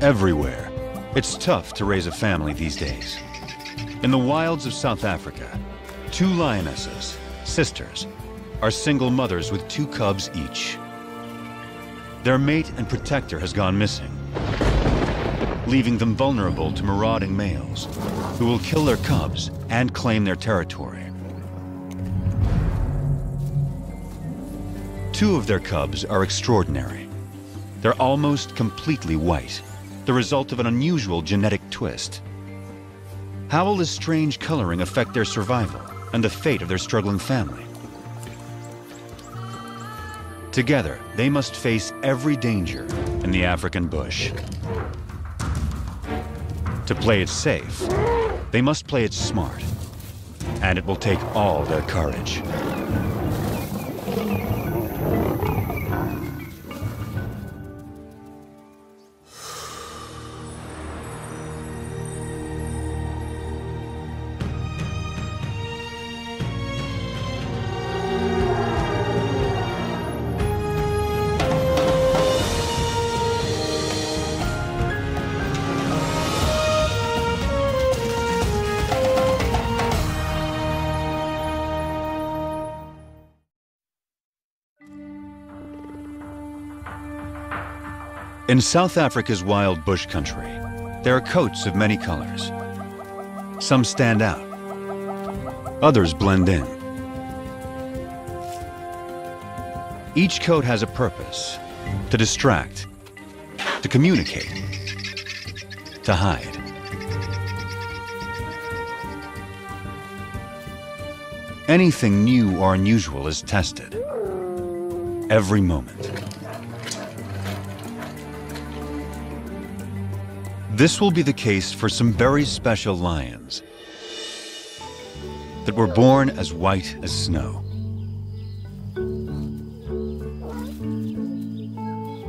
everywhere. It's tough to raise a family these days. In the wilds of South Africa, 2 lionesses, sisters, are single mothers with 2 cubs each. Their mate and protector has gone missing, leaving them vulnerable to marauding males who will kill their cubs and claim their territory. 2 of their cubs are extraordinary. They're almost completely white, the result of an unusual genetic twist. How will this strange coloring affect their survival and the fate of their struggling family? Together, they must face every danger in the African bush. To play it safe, they must play it smart, and it will take all their courage. In South Africa's wild bush country, there are coats of many colors. Some stand out, others blend in. Each coat has a purpose: to distract, to communicate, to hide. Anything new or unusual is tested every moment. This will be the case for some very special lions that were born as white as snow.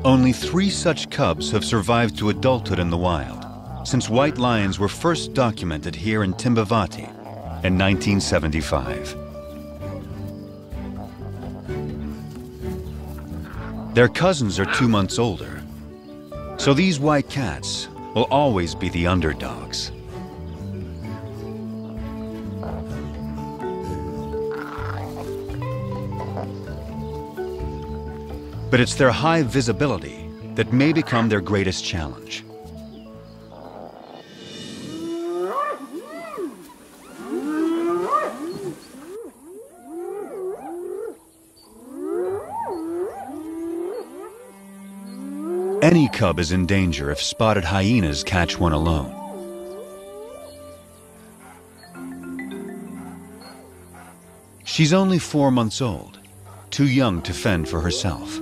Only 3 such cubs have survived to adulthood in the wild since white lions were first documented here in Timbavati in 1975. Their cousins are 2 months older, so these white cats will always be the underdogs. But it's their high visibility that may become their greatest challenge. Any cub is in danger if spotted hyenas catch one alone. She's only 4 months old, too young to fend for herself.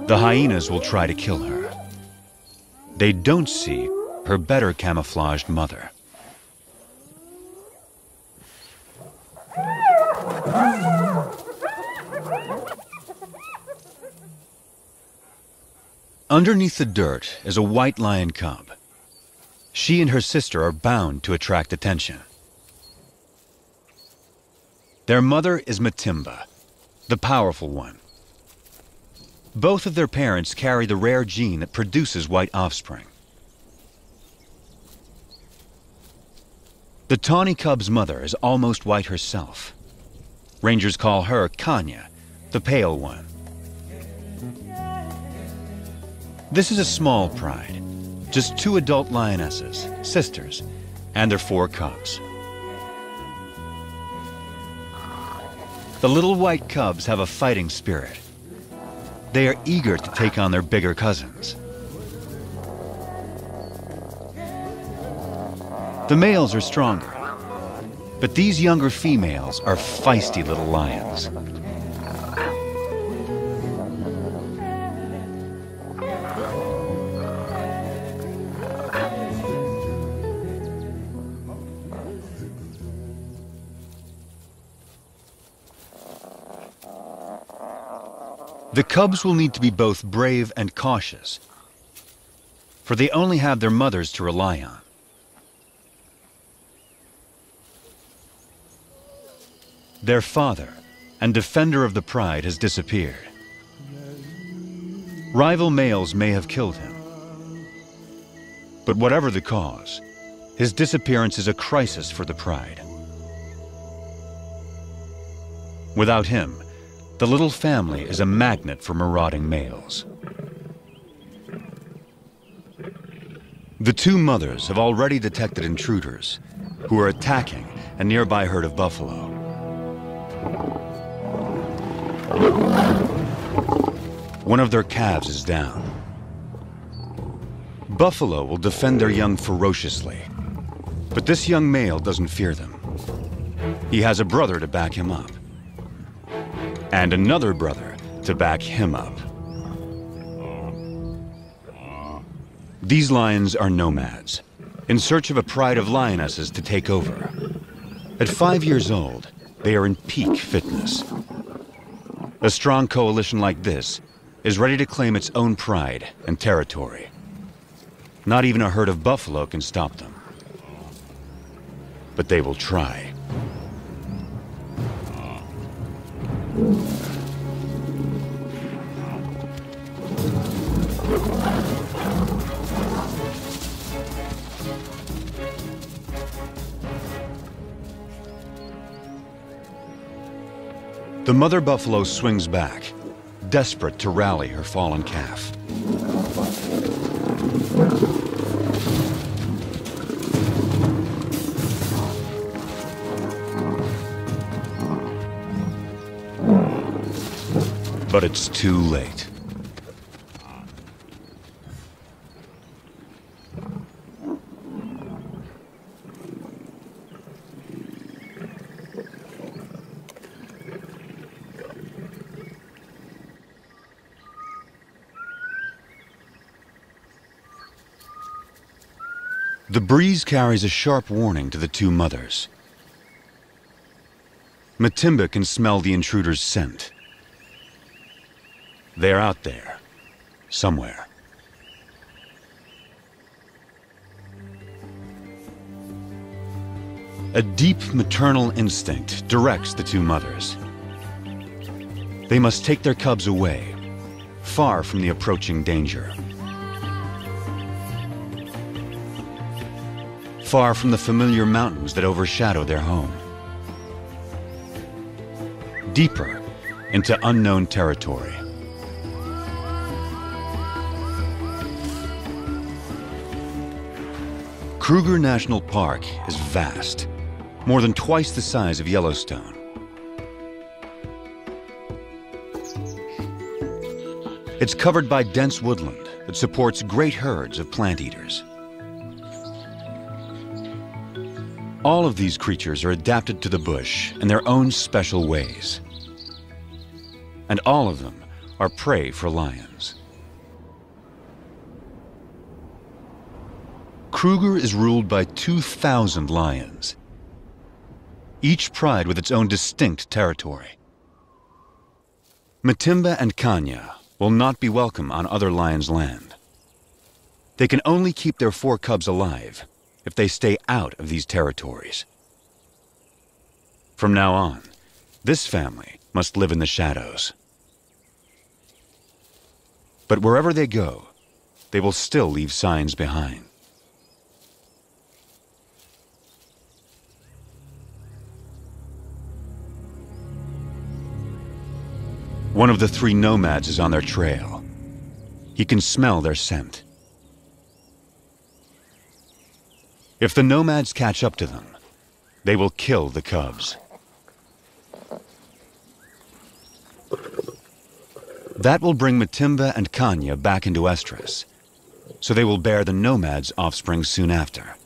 The hyenas will try to kill her. They don't see her better camouflaged mother. Underneath the dirt is a white lion cub. She and her sister are bound to attract attention. Their mother is Matimba, the powerful one. Both of their parents carry the rare gene that produces white offspring. The tawny cub's mother is almost white herself. Rangers call her Kanya, the pale one. This is a small pride, just 2 adult lionesses, sisters, and their 4 cubs. The little white cubs have a fighting spirit. They are eager to take on their bigger cousins. The males are stronger, but these younger females are feisty little lions. The cubs will need to be both brave and cautious, for they only have their mothers to rely on. Their father and defender of the pride has disappeared. Rival males may have killed him. But whatever the cause, his disappearance is a crisis for the pride. Without him, the little family is a magnet for marauding males. The two mothers have already detected intruders who are attacking a nearby herd of buffalo. One of their calves is down. Buffalo will defend their young ferociously, but this young male doesn't fear them. He has a brother to back him up, and another brother to back him up. These lions are nomads, in search of a pride of lionesses to take over. At 5 years old, they are in peak fitness. A strong coalition like this is ready to claim its own pride and territory. Not even a herd of buffalo can stop them. But they will try. The mother buffalo swings back, desperate to rally her fallen calf. But it's too late. The breeze carries a sharp warning to the two mothers. Matimba can smell the intruder's scent. They're out there, somewhere. A deep maternal instinct directs the two mothers. They must take their cubs away, far from the approaching danger. Far from the familiar mountains that overshadow their home. Deeper into unknown territory. Kruger National Park is vast, more than twice the size of Yellowstone. It's covered by dense woodland that supports great herds of plant eaters. All of these creatures are adapted to the bush in their own special ways. And all of them are prey for lions. Kruger is ruled by 2,000 lions, each pride with its own distinct territory. Matimba and Kanya will not be welcome on other lions' land. They can only keep their 4 cubs alive if they stay out of these territories. From now on, this family must live in the shadows. But wherever they go, they will still leave signs behind. One of the 3 nomads is on their trail. He can smell their scent. If the nomads catch up to them, they will kill the cubs. That will bring Matimba and Kanya back into estrus, so they will bear the nomads' offspring soon after.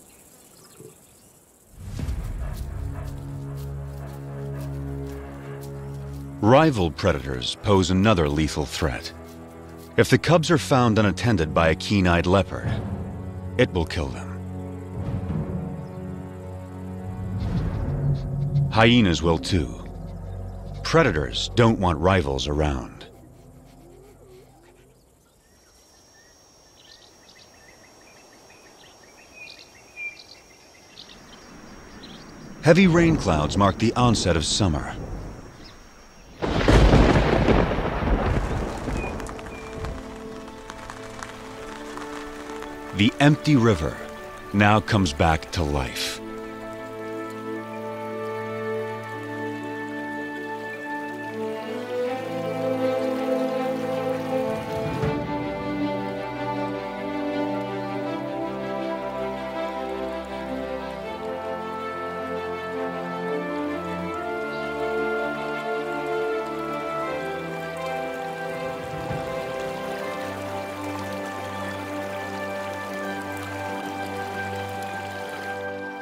Rival predators pose another lethal threat. If the cubs are found unattended by a keen-eyed leopard, it will kill them. Hyenas will too. Predators don't want rivals around. Heavy rain clouds mark the onset of summer. The empty river now comes back to life.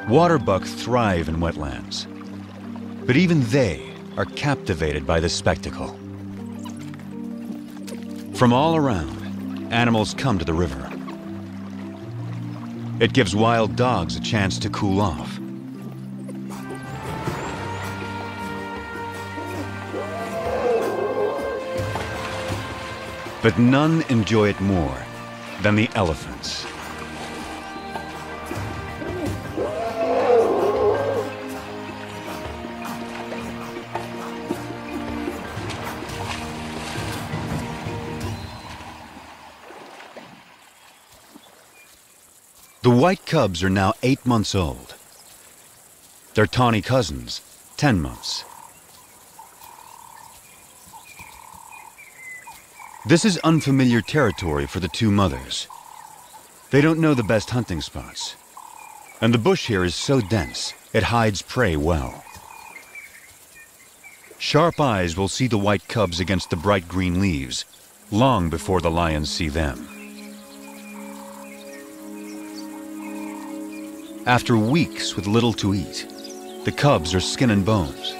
Waterbuck thrive in wetlands, but even they are captivated by this spectacle. From all around, animals come to the river. It gives wild dogs a chance to cool off. But none enjoy it more than the elephants. The white cubs are now 8 months old. Their tawny cousins, 10 months. This is unfamiliar territory for the two mothers. They don't know the best hunting spots. And the bush here is so dense, it hides prey well. Sharp eyes will see the white cubs against the bright green leaves, long before the lions see them. After weeks with little to eat, the cubs are skin and bones.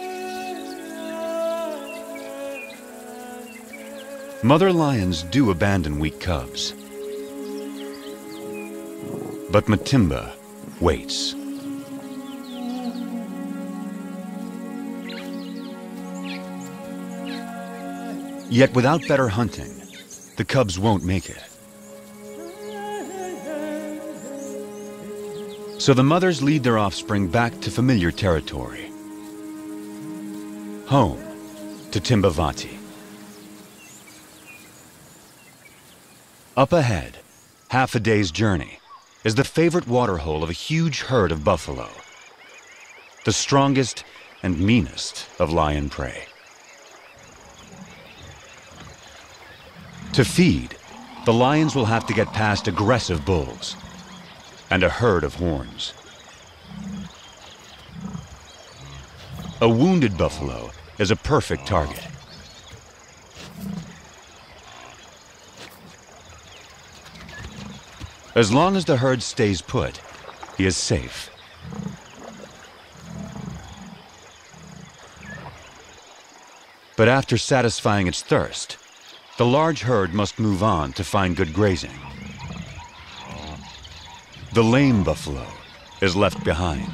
Mother lions do abandon weak cubs. But Matimba waits. Yet without better hunting, the cubs won't make it. So the mothers lead their offspring back to familiar territory. Home to Timbavati. Up ahead, half a day's journey, is the favorite waterhole of a huge herd of buffalo, the strongest and meanest of lion prey. To feed, the lions will have to get past aggressive bulls and a herd of horns. A wounded buffalo is a perfect target. As long as the herd stays put, he is safe. But after satisfying its thirst, the large herd must move on to find good grazing. The lame buffalo is left behind.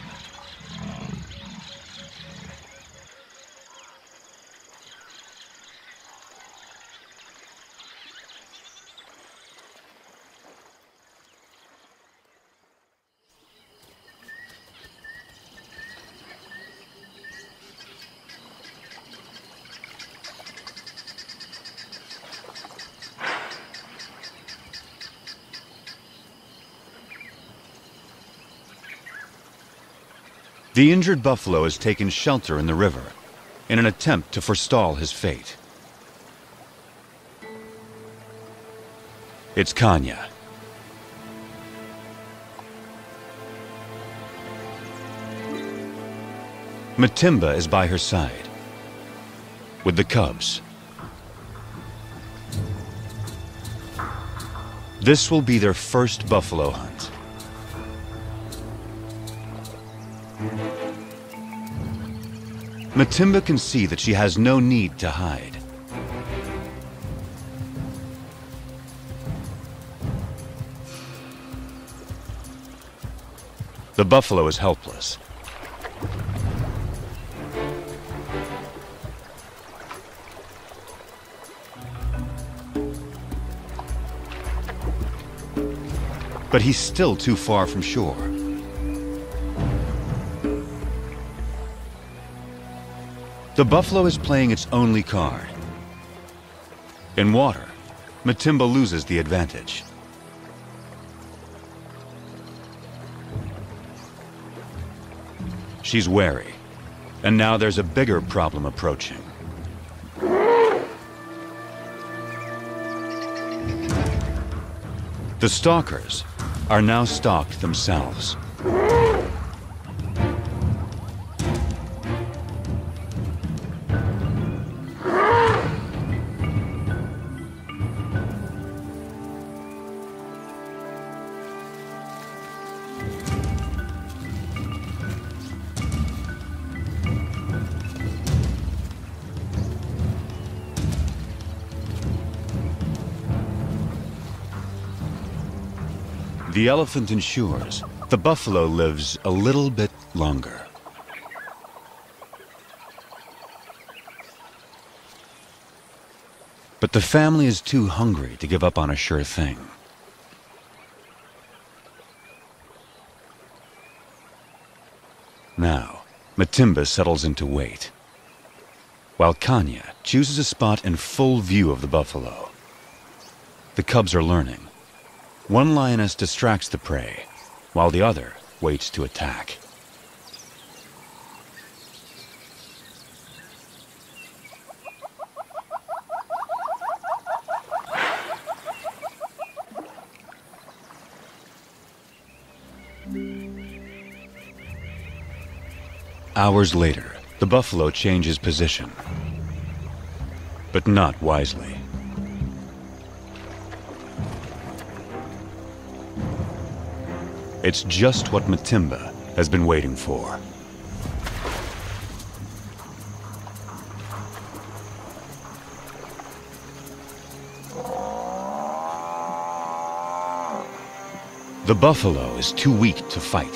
The injured buffalo has taken shelter in the river in an attempt to forestall his fate. It's Kanya. Matimba is by her side, with the cubs. This will be their first buffalo hunt. Matimba can see that she has no need to hide. The buffalo is helpless. But he's still too far from shore. The buffalo is playing its only card. In water, Matimba loses the advantage. she's wary. And now there's a bigger problem approaching. The stalkers are now stalked themselves. The elephant ensures the buffalo lives a little bit longer. But the family is too hungry to give up on a sure thing. Now, Matimba settles in to wait, while Kanya chooses a spot in full view of the buffalo. The cubs are learning. One lioness distracts the prey, while the other waits to attack. Hours later, the buffalo changes position, but not wisely. It's just what Matimba has been waiting for. The buffalo is too weak to fight.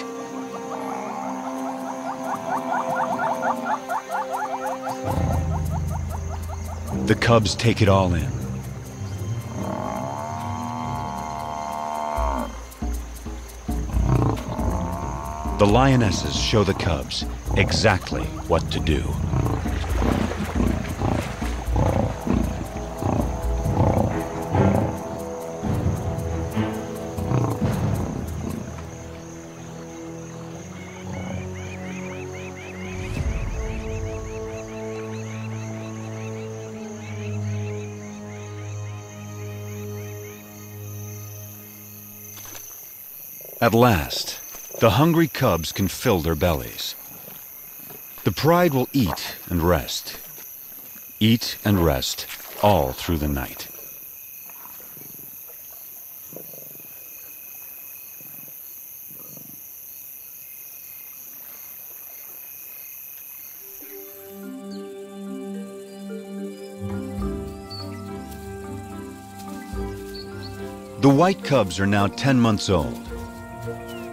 The cubs take it all in. The lionesses show the cubs exactly what to do. At last, the hungry cubs can fill their bellies. The pride will eat and rest all through the night. The white cubs are now 10 months old.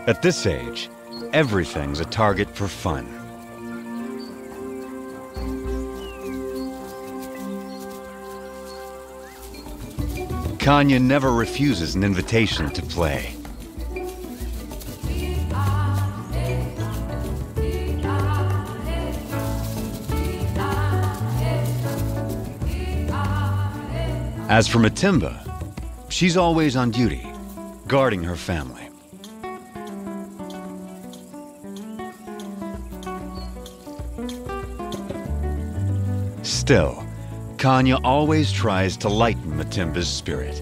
At this age, everything's a target for fun. Kanya never refuses an invitation to play. As for Matimba, she's always on duty, guarding her family. Still, Kanya always tries to lighten Matimba's spirit.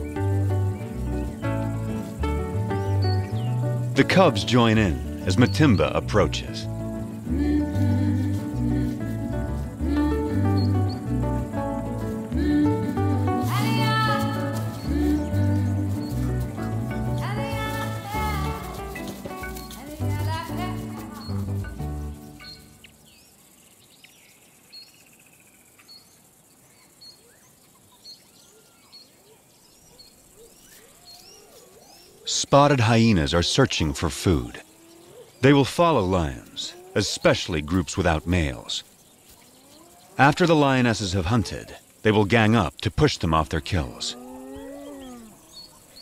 The cubs join in as Matimba approaches. Spotted hyenas are searching for food. They will follow lions, especially groups without males. After the lionesses have hunted, they will gang up to push them off their kills.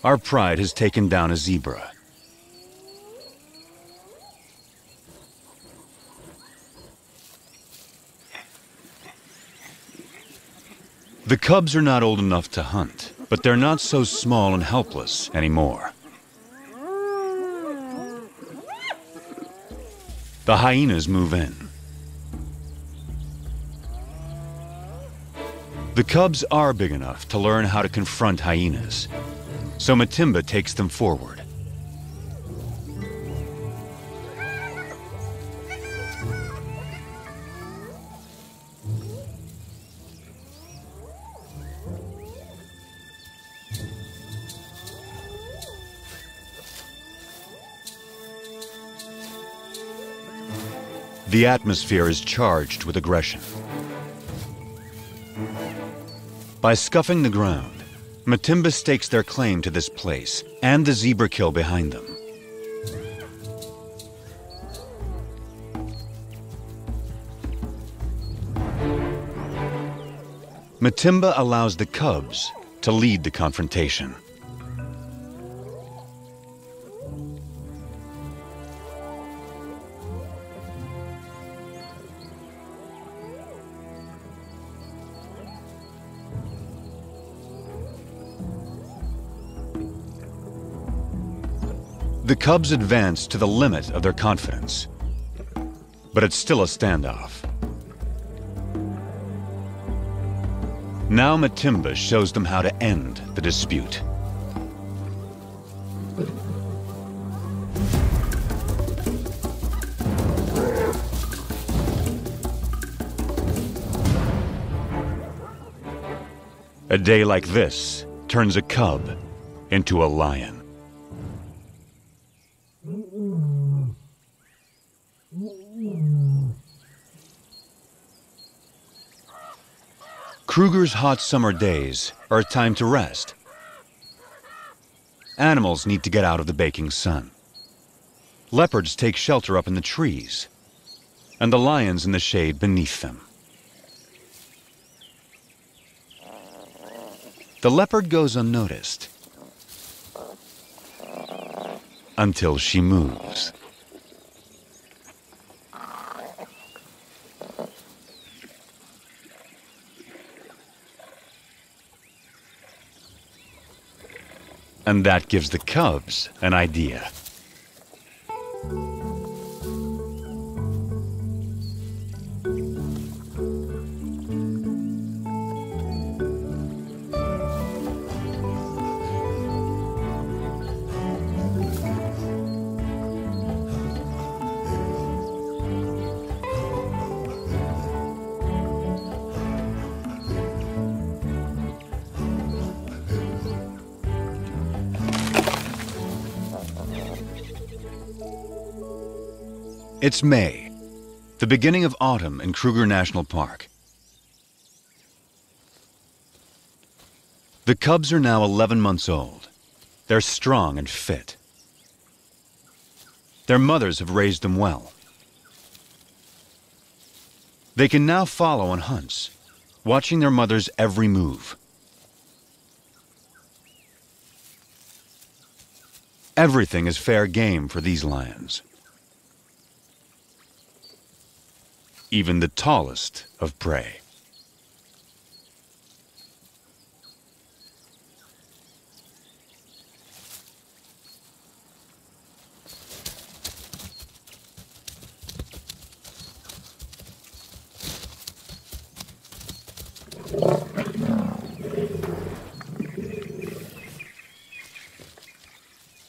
Our pride has taken down a zebra. The cubs are not old enough to hunt, but they're not so small and helpless anymore. The hyenas move in. The cubs are big enough to learn how to confront hyenas, so Matimba takes them forward. The atmosphere is charged with aggression. By scuffing the ground, Matimba stakes their claim to this place and the zebra kill behind them. Matimba allows the cubs to lead the confrontation. The cubs advance to the limit of their confidence, but it's still a standoff. Now Matimba shows them how to end the dispute. A day like this turns a cub into a lion. Kruger's hot summer days are a time to rest. Animals need to get out of the baking sun. Leopards take shelter up in the trees, and the lions in the shade beneath them. The leopard goes unnoticed until she moves. And that gives the cubs an idea. It's May, the beginning of autumn in Kruger National Park. The cubs are now 11 months old. They're strong and fit. Their mothers have raised them well. They can now follow on hunts, watching their mother's every move. Everything is fair game for these lions. Even the tallest of prey.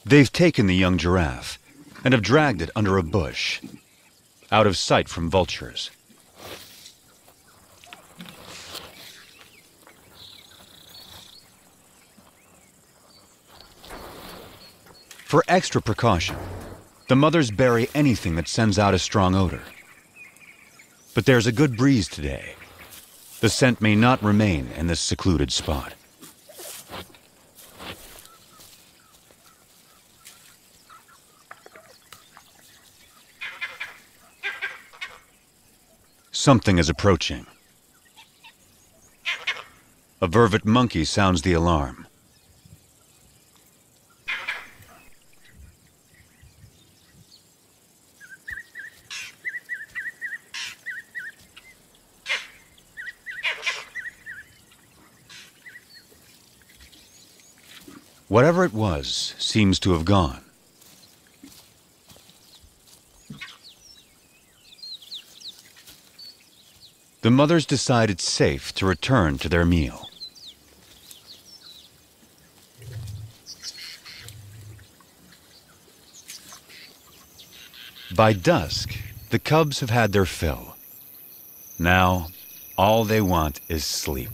They've taken the young giraffe and have dragged it under a bush, out of sight from vultures. For extra precaution, the mothers bury anything that sends out a strong odor. But there's a good breeze today. The scent may not remain in this secluded spot. Something is approaching. A vervet monkey sounds the alarm. Whatever it was seems to have gone. the mothers decide it's safe to return to their meal. By dusk, the cubs have had their fill. Now, all they want is sleep.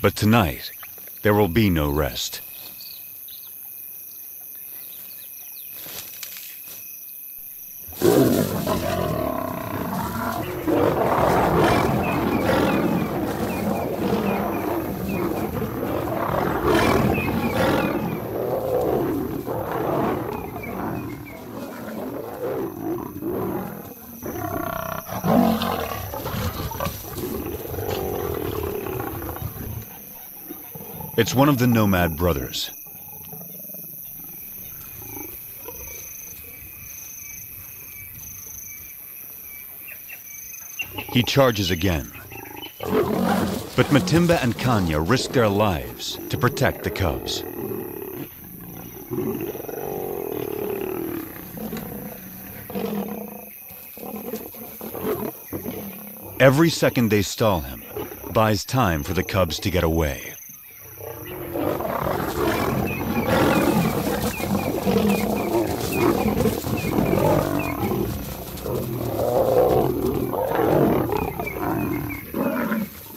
But tonight, there will be no rest. It's one of the nomad brothers. He charges again. But Matimba and Kanya risk their lives to protect the cubs. Every second they stall him buys time for the cubs to get away.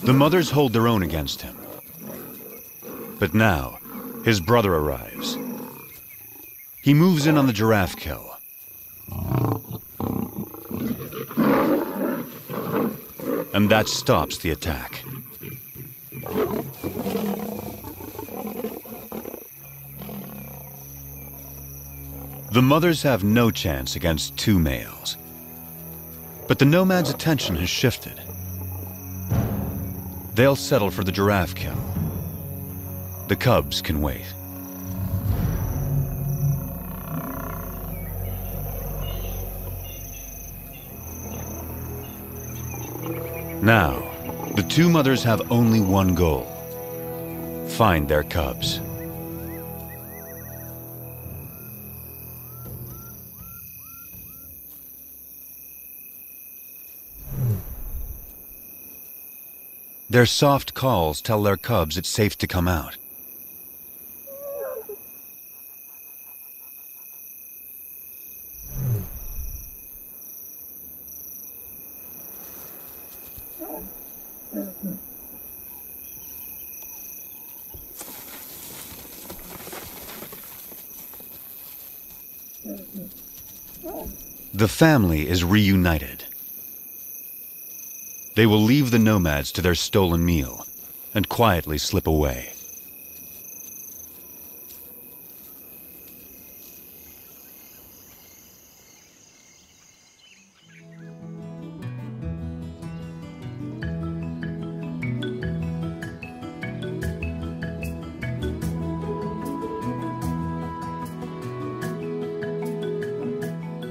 The mothers hold their own against him. But now, his brother arrives. He moves in on the giraffe kill. And that stops the attack. The mothers have no chance against two males. But the nomad's attention has shifted. They'll settle for the giraffe kill. The cubs can wait. Now, the two mothers have only one goal: find their cubs. Their soft calls tell their cubs it's safe to come out. The family is reunited. They will leave the nomads to their stolen meal and quietly slip away.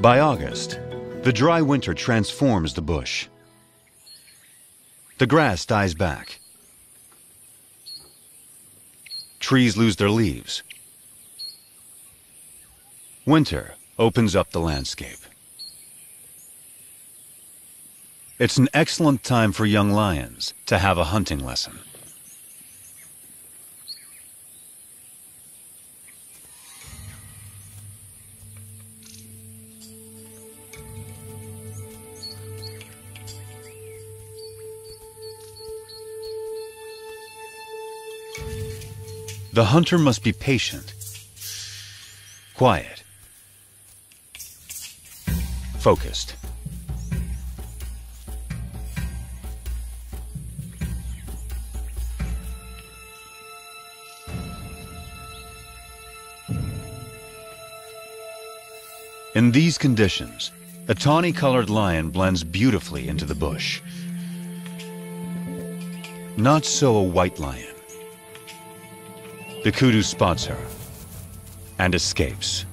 By August, the dry winter transforms the bush. The grass dies back. Trees lose their leaves. Winter opens up the landscape. It's an excellent time for young lions to have a hunting lesson. The hunter must be patient, quiet, focused. In these conditions, a tawny-colored lion blends beautifully into the bush. Not so a white lion. The kudu spots her and escapes.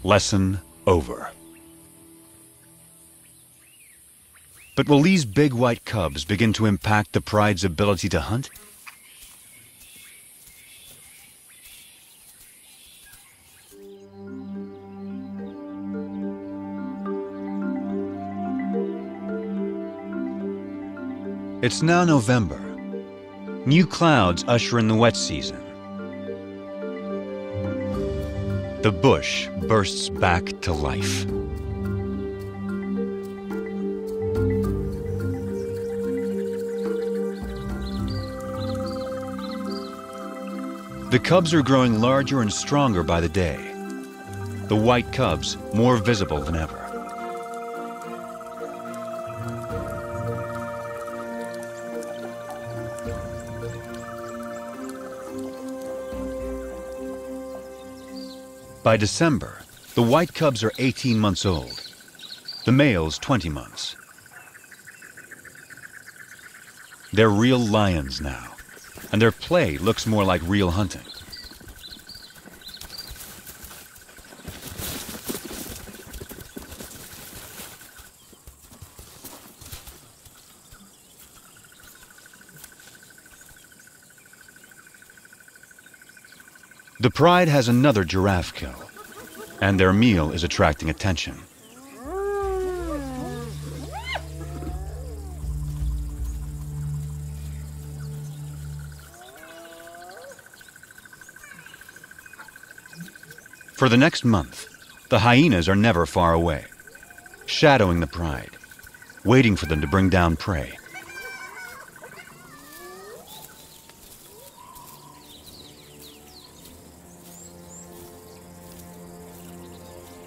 Lesson over. But will these big white cubs begin to impact the pride's ability to hunt? It's now November. New clouds usher in the wet season. The bush bursts back to life. The cubs are growing larger and stronger by the day. The white cubs more visible than ever. By December, the white cubs are 18 months old, the males 20 months. They're real lions now, and their play looks more like real hunting. The pride has another giraffe kill, and their meal is attracting attention. For the next month, the hyenas are never far away, shadowing the pride, waiting for them to bring down prey.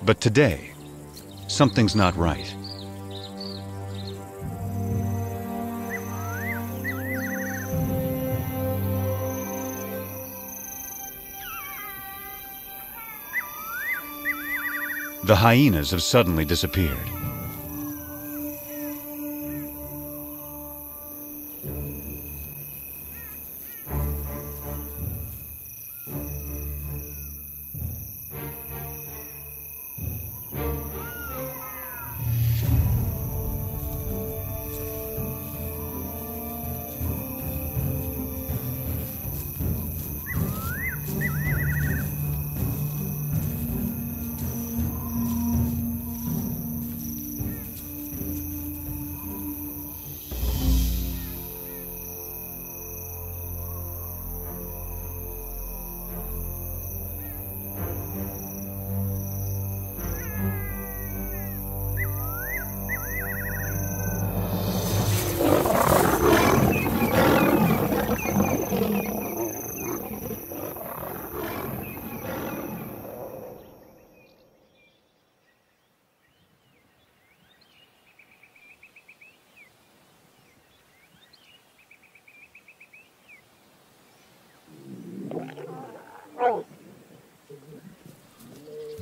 But today, something's not right. The hyenas have suddenly disappeared.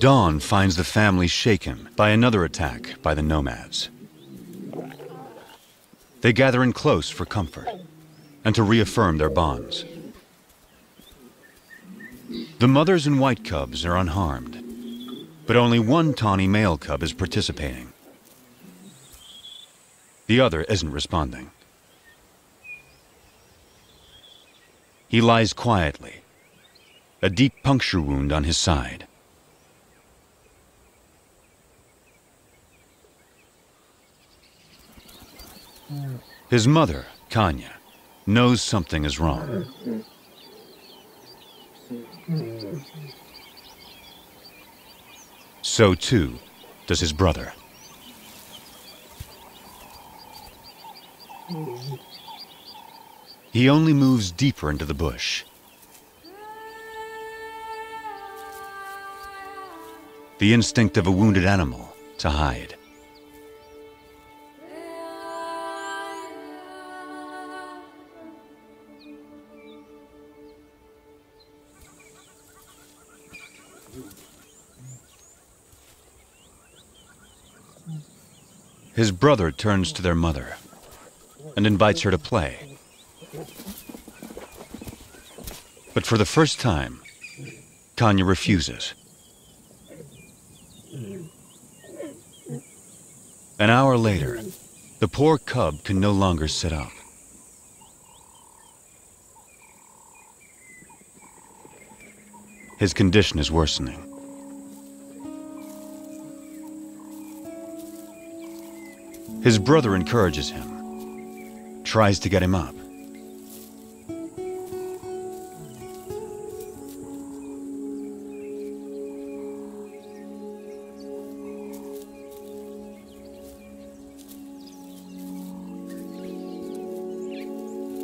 Dawn finds the family shaken by another attack by the nomads. They gather in close for comfort and to reaffirm their bonds. The mothers and white cubs are unharmed, but only one tawny male cub is participating. The other isn't responding. He lies quietly, a deep puncture wound on his side. His mother, Kanya, knows something is wrong. So too does his brother. He only moves deeper into the bush. The instinct of a wounded animal to hide. His brother turns to their mother and invites her to play. But for the first time, Kanya refuses. An hour later, The poor cub can no longer sit up. His condition is worsening. His brother encourages him, tries to get him up.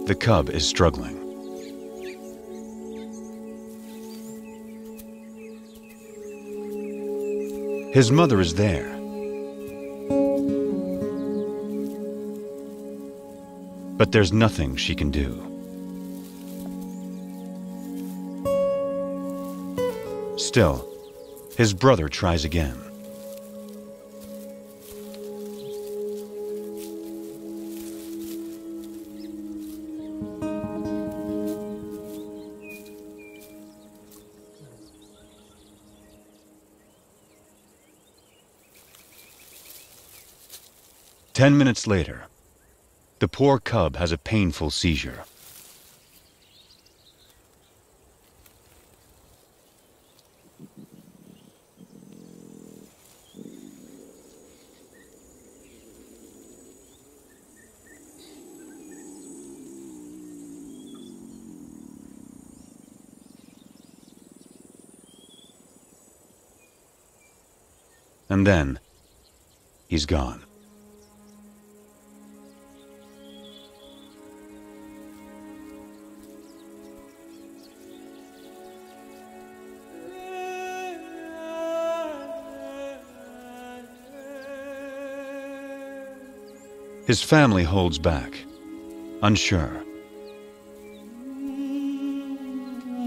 The cub is struggling. His mother is there. But there's nothing she can do. Still, his brother tries again. Ten minutes later, the poor cub has a painful seizure. And then, he's gone. His family holds back, unsure.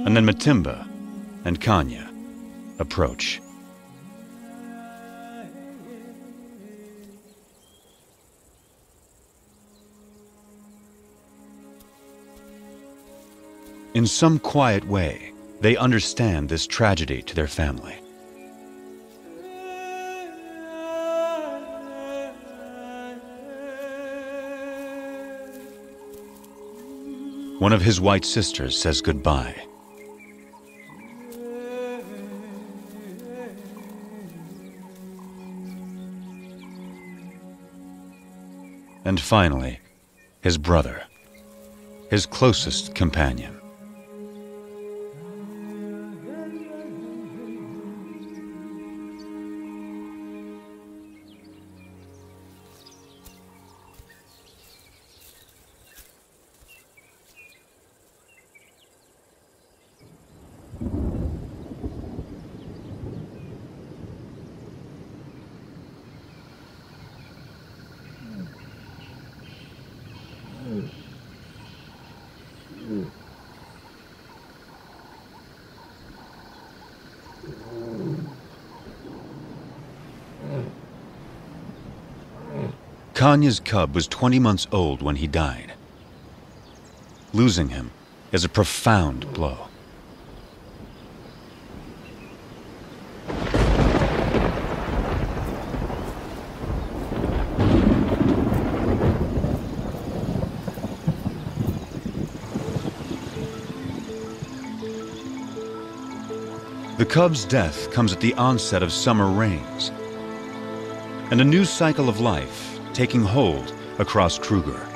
And then Matimba and Kanya approach. In some quiet way, they understand this tragedy to their family. One of his white sisters says goodbye. And finally, his brother, his closest companion. Kanya's cub was 20 months old when he died. Losing him is a profound blow. The cub's death comes at the onset of summer rains, and a new cycle of life taking hold across Kruger.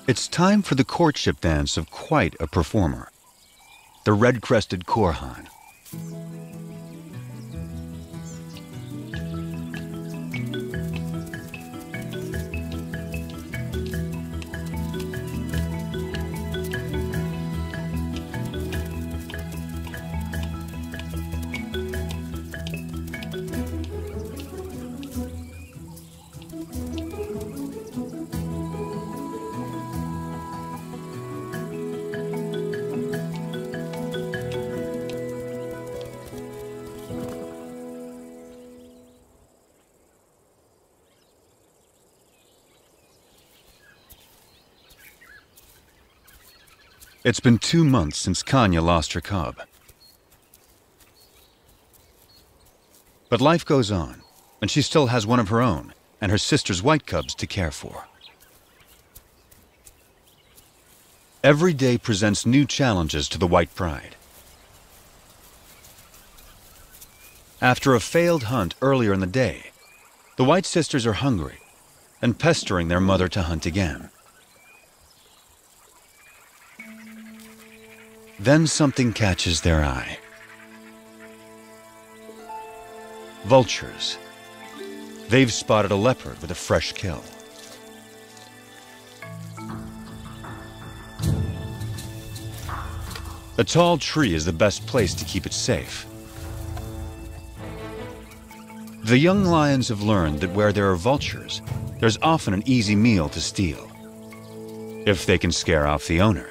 It's time for the courtship dance of quite a performer, the red-crested Korhan. It's been 2 months since Kanya lost her cub. But life goes on, and she still has one of her own and her sister's white cubs to care for. Every day presents new challenges to the white pride. After a failed hunt earlier in the day, the white sisters are hungry and pestering their mother to hunt again. Then something catches their eye. Vultures. They've spotted a leopard with a fresh kill. A tall tree is the best place to keep it safe. The young lions have learned that where there are vultures, there's often an easy meal to steal, if they can scare off the owner.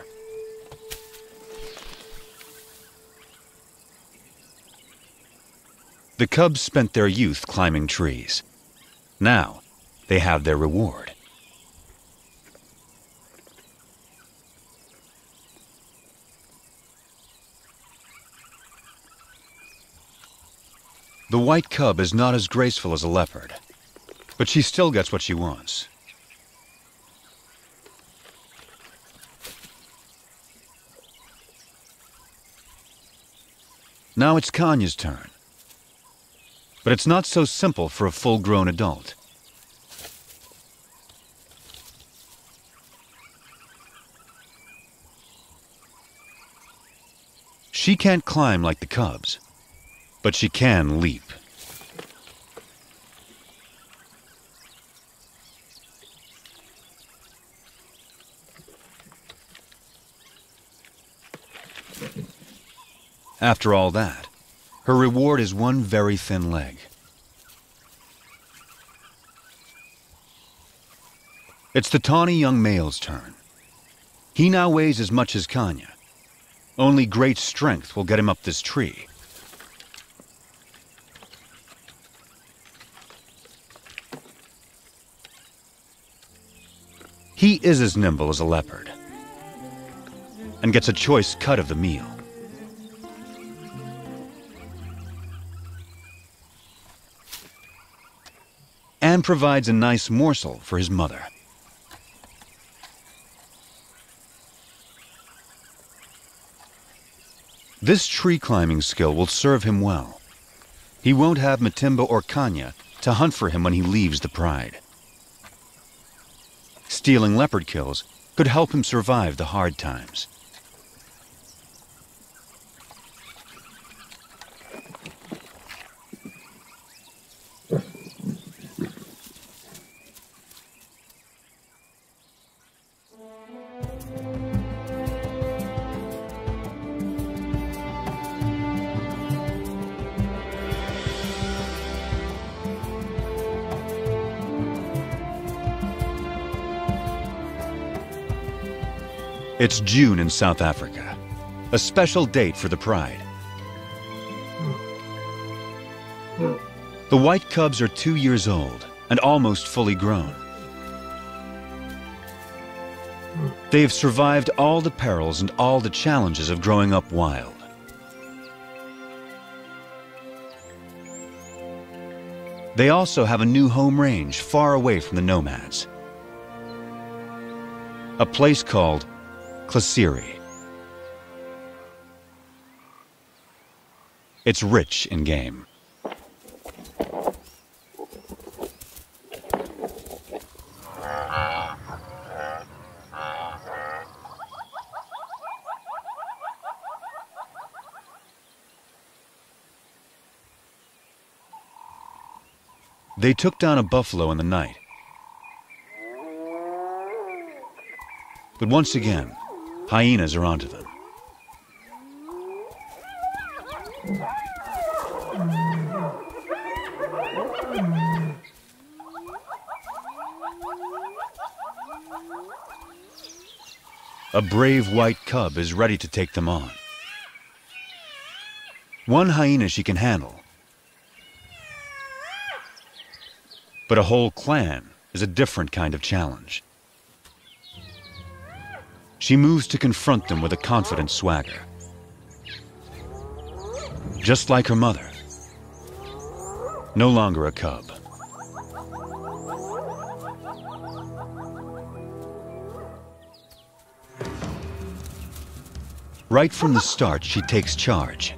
The cubs spent their youth climbing trees. Now, they have their reward. The white cub is not as graceful as a leopard, but she still gets what she wants. Now it's Kanya's turn. But it's not so simple for a full-grown adult. She can't climb like the cubs, but she can leap. After all that, her reward is one very thin leg. It's the tawny young male's turn. He now weighs as much as Kanya. Only great strength will get him up this tree. He is as nimble as a leopard and gets a choice cut of the meal. And provides a nice morsel for his mother. This tree climbing skill will serve him well. He won't have Matimba or Kanya to hunt for him when he leaves the pride. Stealing leopard kills could help him survive the hard times. It's June in South Africa, a special date for the pride. The white cubs are 2 years old and almost fully grown. They have survived all the perils and all the challenges of growing up wild. They also have a new home range far away from the nomads. A place called closeness. It's rich in game. They took down a buffalo in the night. But once again, hyenas are onto them. A brave white cub is ready to take them on. One hyena she can handle, but a whole clan is a different kind of challenge. She moves to confront them with a confident swagger. Just like her mother. No longer a cub. Right from the start, she takes charge,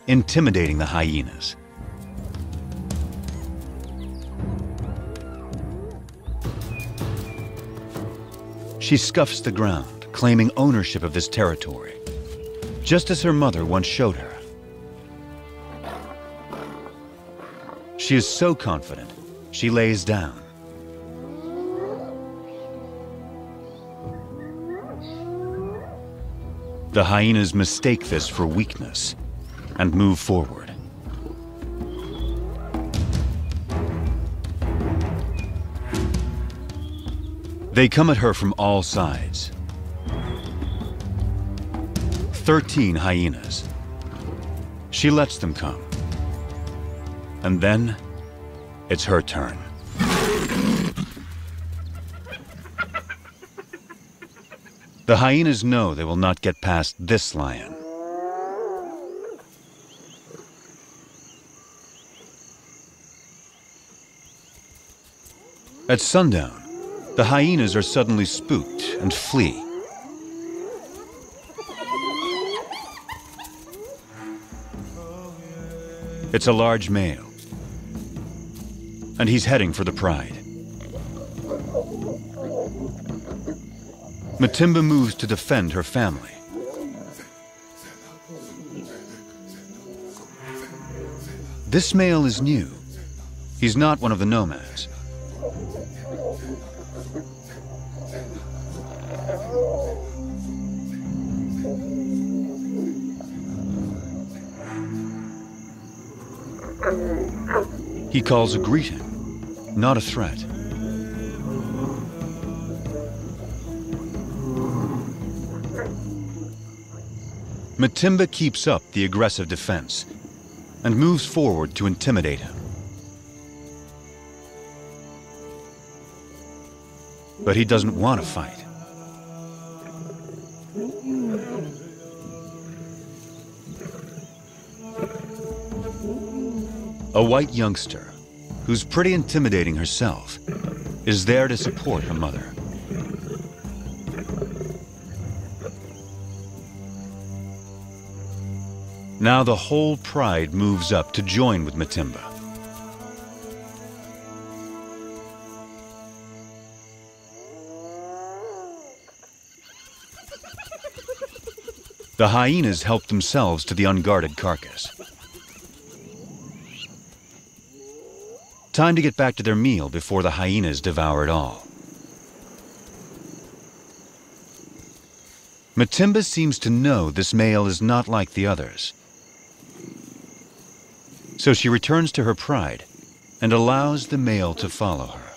intimidating the hyenas. She scuffs the ground, claiming ownership of this territory, just as her mother once showed her. She is so confident, she lays down. The hyenas mistake this for weakness and move forward. They come at her from all sides. 13 hyenas. She lets them come. And then, it's her turn. The hyenas know they will not get past this lion. At sundown, the hyenas are suddenly spooked and flee. It's a large male, and he's heading for the pride. Matimba moves to defend her family. This male is new. He's not one of the nomads. He calls a greeting, not a threat. Matimba keeps up the aggressive defense and moves forward to intimidate him. But he doesn't want to fight. A white youngster, who's pretty intimidating herself, is there to support her mother. Now the whole pride moves up to join with Matimba. The hyenas help themselves to the unguarded carcass. Time to get back to their meal before the hyenas devour it all. Matimba seems to know this male is not like the others. So she returns to her pride and allows the male to follow her.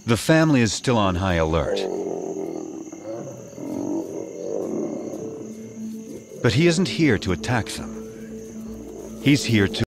The family is still on high alert. But he isn't here to attack them. He's here to